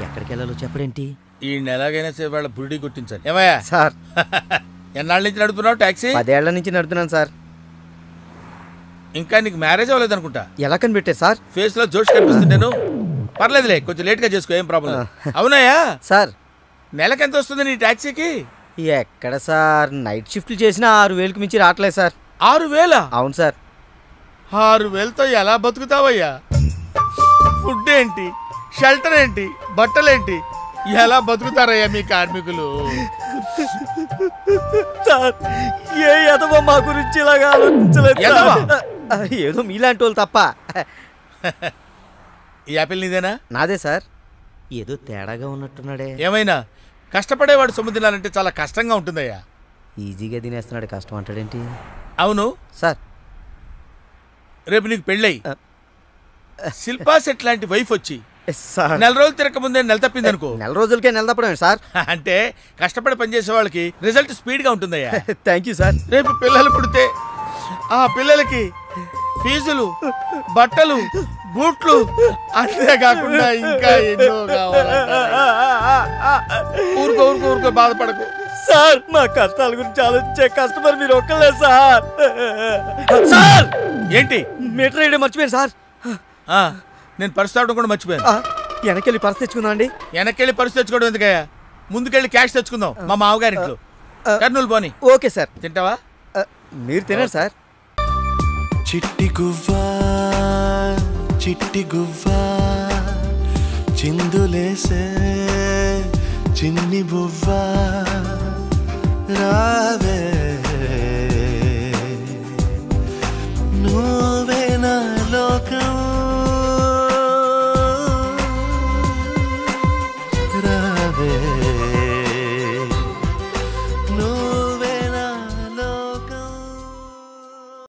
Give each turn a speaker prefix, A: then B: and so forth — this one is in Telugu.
A: ఎక్కడికి వెళ్ళాలో చెప్పడేంటి?
B: ఈ ఎలాగైనా సరే వాళ్ళ బుడి కొట్టించాలి. ఏమయ్యా
A: సార్,
B: ఎన్నాళ్ళ నుంచి నడుపుతున్నావు టాక్సీ?
A: 10 ఏళ్ల నుంచి నడుపుతున్నాను సార్.
B: ఇంకా నీకు మ్యారేజ్ అవ్వలేదు అనుకుంటా.
A: ఎలా కనిపెట్టారు సార్?
B: ఫేస్ లో జోష్ కనిపిస్తుంటేను. పర్లేదులే, కొంచెం లేట్ గా చేసుకో, ఏం ప్రాబ్లం. అవునాయా
A: సార్,
B: నెలకి ఎంత వస్తుంది నీ టాక్సీకి?
A: ఎక్కడ సార్, నైట్ షిఫ్ట్లు చేసినా 6,000కి మించి రావట్లేదు సార్.
B: 6,000?
A: అవును సార్.
B: 6,000తో ఎలా బతుకుతావయ్యా? ఫుడ్ ఏంటి, షెల్టర్ ఏంటి, బట్టలేంటి, ఎలా బతుకుతారయ్యా మీ కార్మికులు?
A: సార్, ఏ ఎదవో మా గురించి ఇలాగా ఆలోచించలేదు. ఏదో మీలాంటి వాళ్ళు తప్ప.
B: ఈ యాపిల్ నీదేనా?
A: నాదే సార్. ఏదో తేడాగా ఉన్నట్టున్నాడే.
B: ఏమైనా కష్టపడేవాడు సొమ్ము తినాలంటే చాలా కష్టంగా ఉంటుందయ్యా.
A: ఈజీగా తినేస్తున్నాడు, కష్టం అంటాడేంటి?
B: అవును
A: సార్,
B: రేపు నీకు పెళ్ళయి శిల్పా సెట్ లాంటి వైఫ్ వచ్చి
A: సార్,
B: 4 రోజులు తిరగకముందే నెల తప్పింది అనుకో.
A: 4 రోజులకే నెల తప్పడం సార్?
B: అంటే కష్టపడి పనిచేసే వాళ్ళకి రిజల్ట్ స్పీడ్ గా ఉంటుందయ్యా.
A: Thank you sir.
B: రేపు పిల్లలు పుడితే ఆ పిల్లలకి ఫీజులు, బట్టలు, బూట్లు, అంతేకాకుండా ఇంకా ఎన్నో కావాలంట. ఊరుకో ఊరుకో ఊరుకో, బాధపడకు
A: సార్. మా కష్టాల గురించి ఆలోచించే కస్టమర్ మీరు ఒక్కలే సార్. సార్,
B: ఏంటి?
A: మీటర్ వేయడం మర్చిపోయాను సార్.
B: నేను పర్సు తావడం కూడా మర్చిపోయాను.
A: వెనకెళ్ళి పర్సు తెచ్చుకుందాం అండి.
B: వెనక్కెళ్ళి పర్సు తెచ్చుకోవడం ఎందుకయ్యా? ముందుకెళ్ళి క్యాష్ తెచ్చుకుందాం మా మామగారింట్లో. కర్నూలు పోని.
A: Okay sir.
B: తింటావా?
A: మీరు తినండి సార్.
C: చిట్టి గువ్వా చిట్టి గువ్వా చిందులేసే చిన్ని బువ్వా రావే